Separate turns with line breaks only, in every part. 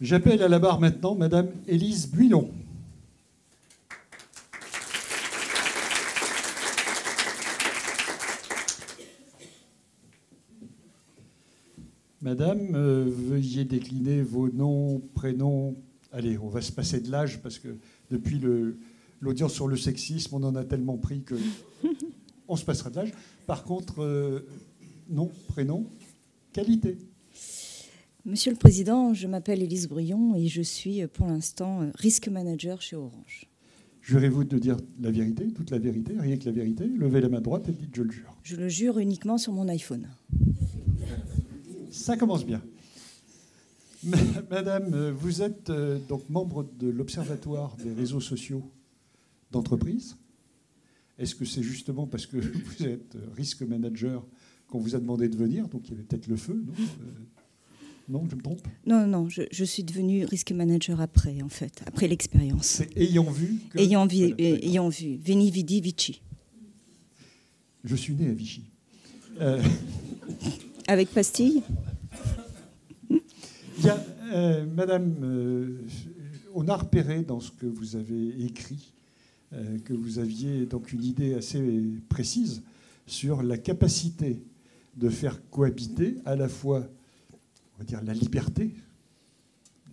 J'appelle à la barre maintenant Madame Élise Builon. Madame, veuillez décliner vos noms, prénoms. Allez, on va se passer de l'âge parce que depuis l'audience sur le sexisme, on en a tellement pris que on se passera de l'âge. Par contre, nom, prénom, qualité.
Monsieur le Président, je m'appelle Élise Brion et je suis pour l'instant Risk Manager chez Orange.
Jurez-vous de dire la vérité, toute la vérité, rien que la vérité? Levez la main droite et dites « je le jure ».
Je le jure uniquement sur mon iPhone.
Ça commence bien. Madame, vous êtes donc membre de l'Observatoire des réseaux sociaux d'entreprise. Est-ce que c'est justement parce que vous êtes Risk Manager qu'on vous a demandé de venir? Donc il y avait peut-être le feu, non? Non, je me trompe?
Non, je suis devenue Risk Manager après, en fait, après l'expérience.
C'est ayant vu que...
Ayant vu. Veni, vidi, vici.
Je suis né à Vichy.
Avec pastille?
Bien, Madame, on a repéré dans ce que vous avez écrit que vous aviez donc une idée assez précise sur la capacité de faire cohabiter à la fois, on va dire, la liberté,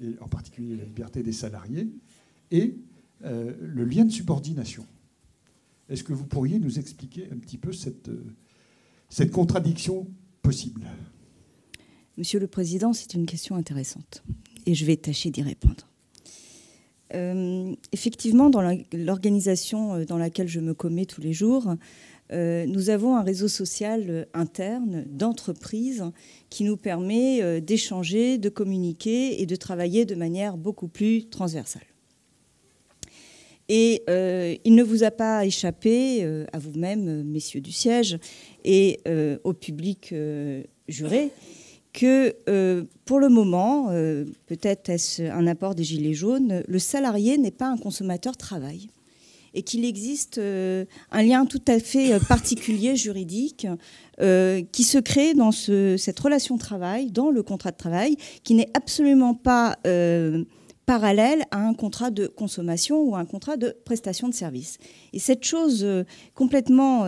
et en particulier la liberté des salariés, et le lien de subordination. Est-ce que vous pourriez nous expliquer un petit peu cette contradiction possible?
Monsieur le Président, c'est une question intéressante et je vais tâcher d'y répondre. Effectivement, dans l'organisation dans laquelle je me commets tous les jours, nous avons un réseau social interne d'entreprise qui nous permet d'échanger, de communiquer et de travailler de manière beaucoup plus transversale. Et il ne vous a pas échappé, à vous-même, messieurs du siège, et au public juré, que pour le moment, peut-être est-ce un apport des Gilets jaunes, le salarié n'est pas un consommateur travail et qu'il existe un lien tout à fait particulier juridique qui se crée dans cette relation travail, dans le contrat de travail, qui n'est absolument pas parallèle à un contrat de consommation ou à un contrat de prestation de service. Et cette chose complètement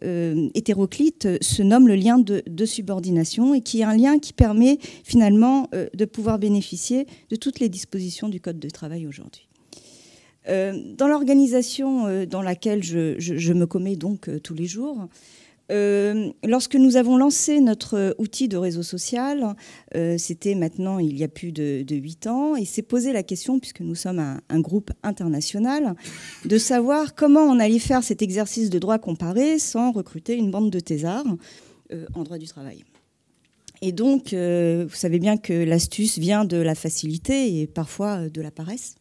hétéroclite se nomme le lien de subordination et qui est un lien qui permet finalement de pouvoir bénéficier de toutes les dispositions du Code du travail aujourd'hui. Dans l'organisation dans laquelle je me commets donc tous les jours, lorsque nous avons lancé notre outil de réseau social, c'était maintenant il y a plus de 8 ans, et s'est posé la question, puisque nous sommes un groupe international, de savoir comment on allait faire cet exercice de droit comparé sans recruter une bande de thésards en droit du travail. Et donc, vous savez bien que l'astuce vient de la facilité et parfois de la paresse.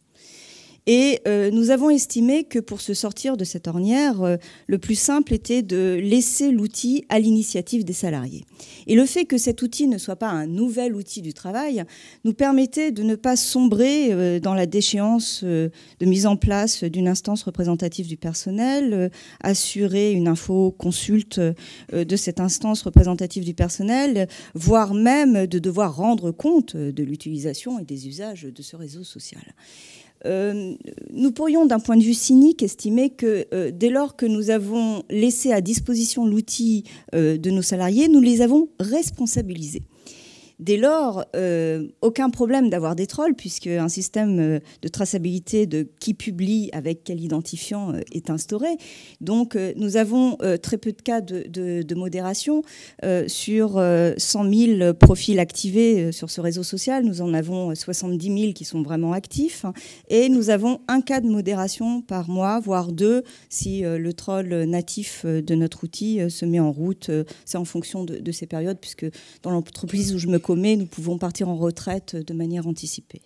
Et nous avons estimé que pour se sortir de cette ornière, le plus simple était de laisser l'outil à l'initiative des salariés. Et le fait que cet outil ne soit pas un nouvel outil du travail nous permettait de ne pas sombrer dans la déchéance de mise en place d'une instance représentative du personnel, assurer une info-consulte de cette instance représentative du personnel, voire même de devoir rendre compte de l'utilisation et des usages de ce réseau social. Nous pourrions, d'un point de vue cynique, estimer que dès lors que nous avons laissé à disposition l'outil de nos salariés, nous les avons responsabilisés. Dès lors, aucun problème d'avoir des trolls, puisque un système de traçabilité de qui publie avec quel identifiant est instauré. Donc, nous avons très peu de cas de modération. Sur 100 000 profils activés sur ce réseau social, nous en avons 70 000 qui sont vraiment actifs. Et nous avons un cas de modération par mois, voire 2, si le troll natif de notre outil se met en route. C'est en fonction de ces périodes, puisque dans l'entreprise où je me commets, nous pouvons partir en retraite de manière anticipée.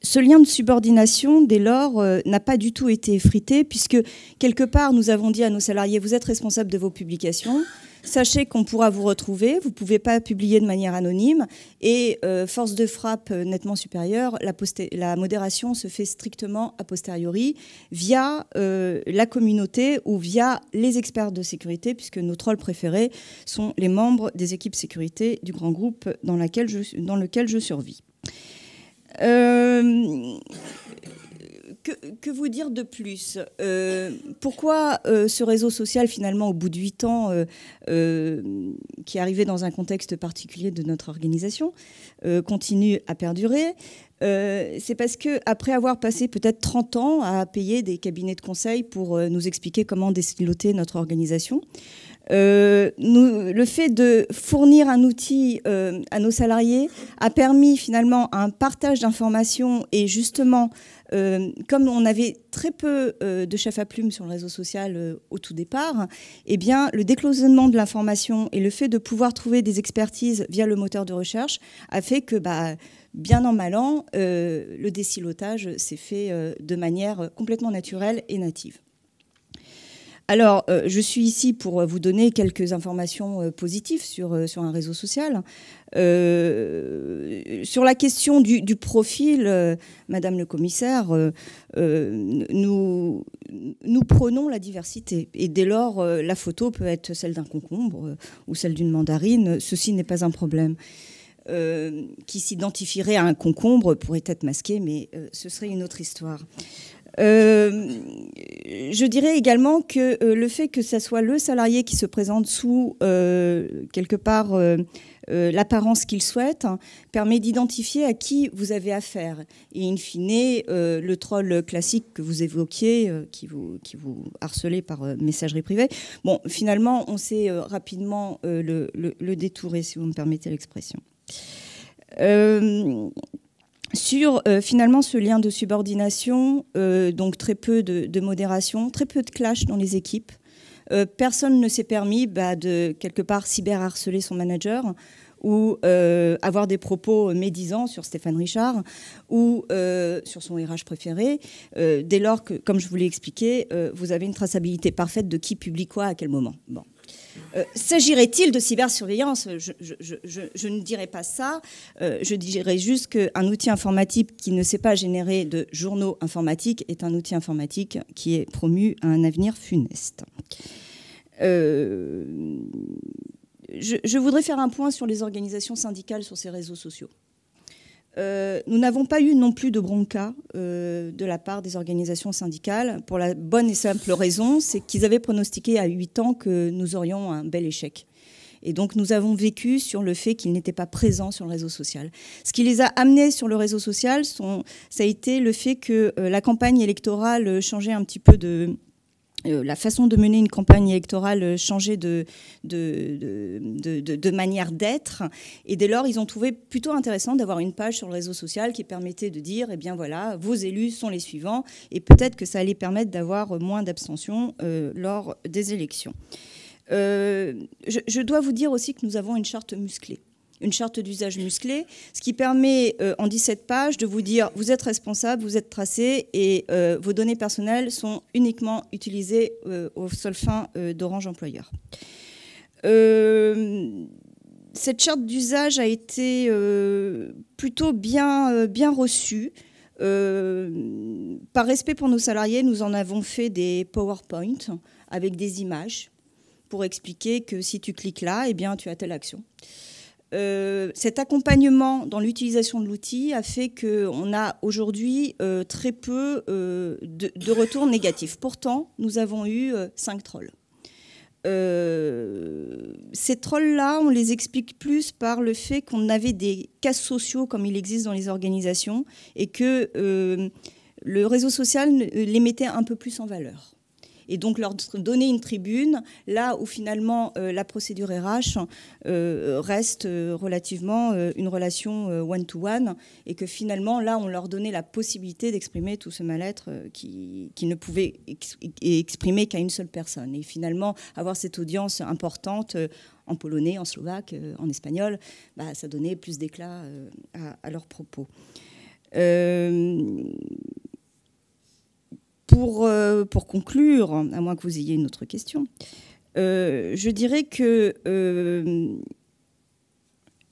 Ce lien de subordination, dès lors, n'a pas du tout été effrité, puisque quelque part, nous avons dit à nos salariés, vous êtes responsables de vos publications, sachez qu'on pourra vous retrouver, vous ne pouvez pas publier de manière anonyme, et force de frappe nettement supérieure, la modération se fait strictement a posteriori, via la communauté ou via les experts de sécurité, puisque nos trolls préférés sont les membres des équipes sécurité du grand groupe dans lequel je survis. Que vous dire de plus? Pourquoi ce réseau social, finalement, au bout de 8 ans, qui est arrivé dans un contexte particulier de notre organisation, continue à perdurer? C'est parce qu'après avoir passé peut-être 30 ans à payer des cabinets de conseil pour nous expliquer comment désiloter notre organisation, le fait de fournir un outil à nos salariés a permis finalement un partage d'informations et justement, comme on avait très peu de chefs à plume sur le réseau social au tout départ, eh bien, le décloisonnement de l'information et le fait de pouvoir trouver des expertises via le moteur de recherche a fait que, bien an mal an, le désilotage s'est fait de manière complètement naturelle et native. Alors, je suis ici pour vous donner quelques informations positives sur un réseau social. Sur la question du profil, Madame le commissaire, nous prônons la diversité. Et dès lors, la photo peut être celle d'un concombre ou celle d'une mandarine. Ceci n'est pas un problème. Qui s'identifierait à un concombre pourrait être masqué, mais ce serait une autre histoire. Je dirais également que le fait que ce soit le salarié qui se présente sous, quelque part, l'apparence qu'il souhaite, permet d'identifier à qui vous avez affaire. Et in fine, le troll classique que vous évoquiez, qui vous harcelait par messagerie privée, bon, finalement, on sait rapidement le détourer, si vous me permettez l'expression. Sur finalement ce lien de subordination, donc très peu de modération, très peu de clash dans les équipes. Personne ne s'est permis de quelque part cyberharceler son manager ou avoir des propos médisants sur Stéphane Richard ou sur son RH préféré, dès lors que, comme je vous l'ai expliqué, vous avez une traçabilité parfaite de qui publie quoi à quel moment. Bon. S'agirait-il de cybersurveillance? Je ne dirais pas ça. Je dirais juste qu'un outil informatique qui ne sait pas générer de journaux informatiques est un outil informatique qui est promu à un avenir funeste. Je voudrais faire un point sur les organisations syndicales sur ces réseaux sociaux. Nous n'avons pas eu non plus de bronca de la part des organisations syndicales pour la bonne et simple raison, c'est qu'ils avaient pronostiqué à 8 ans que nous aurions un bel échec. Et donc nous avons vécu sur le fait qu'ils n'étaient pas présents sur le réseau social. Ce qui les a amenés sur le réseau social, ça a été le fait que la campagne électorale changeait un petit peu de... la façon de mener une campagne électorale changeait de manière d'être. Et dès lors, ils ont trouvé plutôt intéressant d'avoir une page sur le réseau social qui permettait de dire, eh bien voilà, vos élus sont les suivants. Et peut-être que ça allait permettre d'avoir moins d'abstention lors des élections. Je dois vous dire aussi que nous avons une charte musclée. Une charte d'usage musclée, ce qui permet en 17 pages de vous dire vous êtes responsable, vous êtes tracé et vos données personnelles sont uniquement utilisées aux seules fins d'Orange Employeur. Cette charte d'usage a été plutôt bien reçue. Par respect pour nos salariés, nous en avons fait des PowerPoint avec des images pour expliquer que si tu cliques là, eh bien, tu as telle action. Cet accompagnement dans l'utilisation de l'outil a fait qu'on a aujourd'hui très peu de retours négatifs. Pourtant, nous avons eu 5 trolls. Ces trolls-là, on les explique plus par le fait qu'on avait des cas sociaux comme il existe dans les organisations et que le réseau social les mettait un peu plus en valeur. Et donc leur donner une tribune, là où finalement la procédure RH reste relativement une relation one-to-one, et que finalement là on leur donnait la possibilité d'exprimer tout ce mal-être qui ne pouvait exprimer qu'à une seule personne. Et finalement avoir cette audience importante en polonais, en slovaque, en espagnol, ça donnait plus d'éclat à leurs propos. Pour conclure, à moins que vous ayez une autre question, je dirais que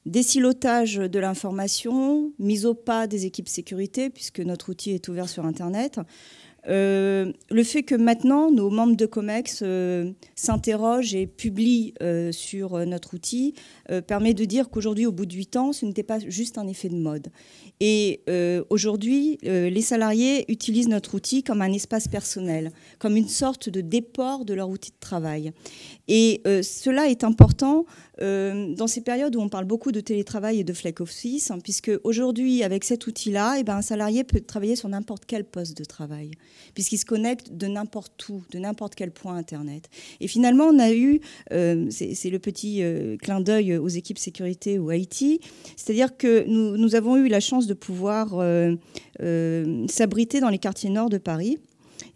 désilotage de l'information, mise au pas des équipes sécurité, puisque notre outil est ouvert sur Internet, le fait que maintenant nos membres de COMEX s'interrogent et publient sur notre outil permet de dire qu'aujourd'hui, au bout de 8 ans, ce n'était pas juste un effet de mode. Et aujourd'hui, les salariés utilisent notre outil comme un espace personnel, comme une sorte de déport de leur outil de travail. Et cela est important dans ces périodes où on parle beaucoup de télétravail et de flex office, hein, puisque aujourd'hui, avec cet outil-là, un salarié peut travailler sur n'importe quel poste de travail, puisqu'il se connecte de n'importe où, de n'importe quel point Internet. Et finalement, on a eu, c'est le petit clin d'œil aux équipes sécurité ou IT, c'est-à-dire que nous avons eu la chance de pouvoir s'abriter dans les quartiers nord de Paris.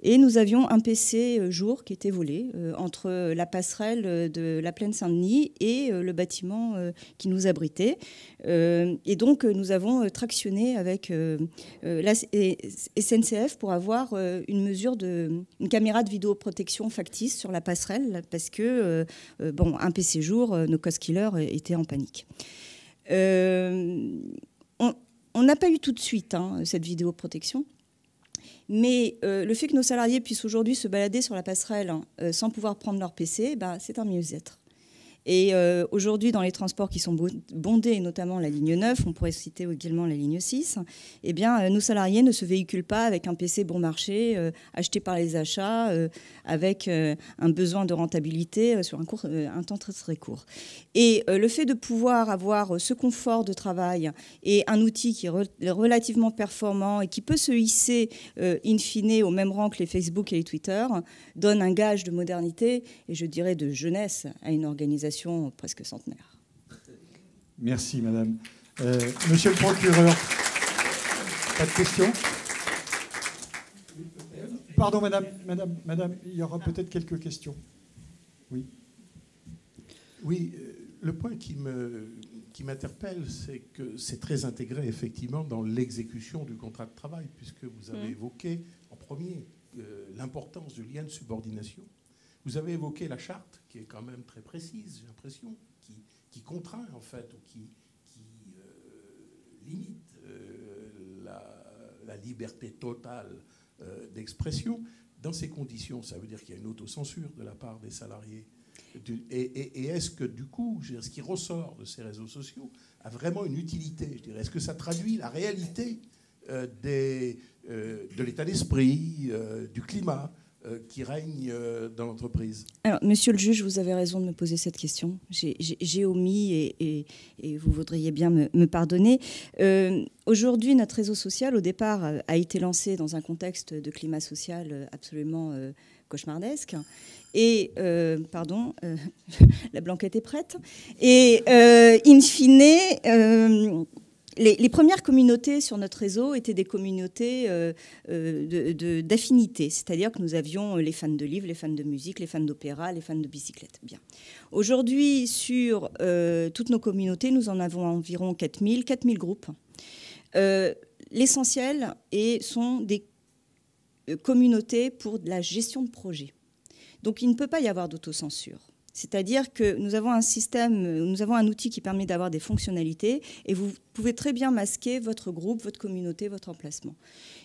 Et nous avions un PC jour qui était volé entre la passerelle de la plaine Saint-Denis et le bâtiment qui nous abritait. Et donc, nous avons tractionné avec la SNCF pour avoir une caméra de vidéoprotection factice sur la passerelle parce que, un PC jour, nos cost-killers étaient en panique. On n'a pas eu tout de suite cette vidéoprotection. Mais le fait que nos salariés puissent aujourd'hui se balader sur la passerelle sans pouvoir prendre leur PC, c'est un mieux-être. Et aujourd'hui, dans les transports qui sont bondés, et notamment la ligne 9, on pourrait citer également la ligne 6, nos salariés ne se véhiculent pas avec un PC bon marché, acheté par les achats, avec un besoin de rentabilité sur un temps très, très court. Et le fait de pouvoir avoir ce confort de travail et un outil qui est relativement performant et qui peut se hisser in fine au même rang que les Facebook et les Twitter, donne un gage de modernité et je dirais de jeunesse à une organisation presque centenaire.
Merci, madame. Monsieur le procureur, pas de questions ? Pardon, madame, il y aura peut-être quelques questions. Oui.
Oui, le point qui m'interpelle, c'est que c'est très intégré, effectivement, dans l'exécution du contrat de travail, puisque vous avez évoqué, en premier, l'importance du lien de subordination. Vous avez évoqué la charte, qui est quand même très précise, j'ai l'impression, qui contraint, en fait, ou qui limite la liberté totale d'expression. Dans ces conditions, ça veut dire qu'il y a une autocensure de la part des salariés. Et est-ce que, du coup, ce qui ressort de ces réseaux sociaux a vraiment une utilité, je dirais ? Est-ce que ça traduit la réalité de l'état d'esprit, du climat qui règne dans l'entreprise ?
Alors, monsieur le juge, vous avez raison de me poser cette question. J'ai omis et vous voudriez bien me pardonner. Aujourd'hui, notre réseau social, au départ, a été lancé dans un contexte de climat social absolument cauchemardesque. Et, la blanquette est prête. Et, in fine... Les premières communautés sur notre réseau étaient des communautés d'affinité, c'est-à-dire que nous avions les fans de livres, les fans de musique, les fans d'opéra, les fans de bicyclette. Bien. Aujourd'hui, sur toutes nos communautés, nous en avons environ 4000 groupes. L'essentiel sont des communautés pour de la gestion de projet. Donc il ne peut pas y avoir d'autocensure. C'est-à-dire que nous avons un outil qui permet d'avoir des fonctionnalités et vous pouvez très bien masquer votre groupe, votre communauté, votre emplacement.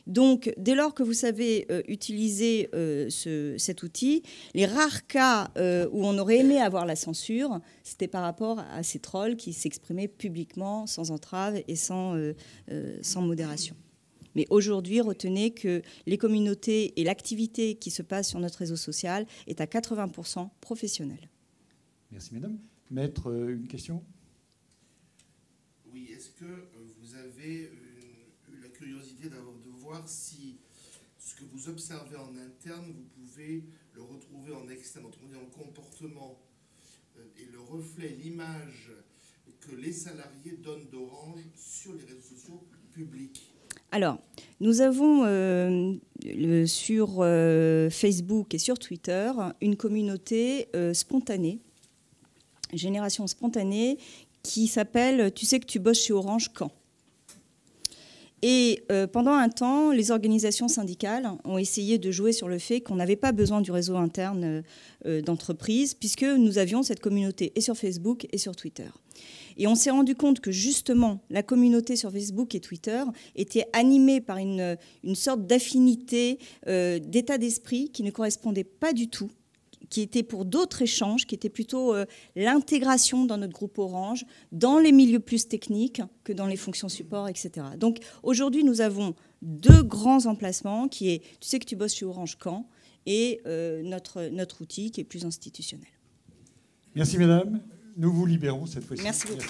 Donc, dès lors que vous savez utiliser cet outil, les rares cas où on aurait aimé avoir la censure, c'était par rapport à ces trolls qui s'exprimaient publiquement, sans entrave et sans modération. Mais aujourd'hui, retenez que les communautés et l'activité qui se passe sur notre réseau social est à 80% professionnelle.
Merci, madame. Maître, une question ?
Oui, est-ce que vous avez eu la curiosité de voir si ce que vous observez en interne, vous pouvez le retrouver en externe, autrement dit en comportement, et le reflet, l'image que les salariés donnent d'Orange sur les réseaux sociaux publics ?
Alors, nous avons sur Facebook et sur Twitter une communauté spontanée, génération spontanée, qui s'appelle « Tu sais que tu bosses chez Orange quand ?» Et pendant un temps, les organisations syndicales ont essayé de jouer sur le fait qu'on n'avait pas besoin du réseau interne d'entreprise, puisque nous avions cette communauté et sur Facebook et sur Twitter. Et on s'est rendu compte que justement, la communauté sur Facebook et Twitter était animée par une sorte d'affinité, d'état d'esprit qui ne correspondait pas du tout, qui était pour d'autres échanges, qui était plutôt l'intégration dans notre groupe Orange, dans les milieux plus techniques que dans les fonctions support, etc. Donc aujourd'hui, nous avons 2 grands emplacements, qui est, tu sais que tu bosses chez Orange quand, et notre outil qui est plus institutionnel.
Merci, mesdames. Nous vous libérons cette fois-ci.
Merci beaucoup.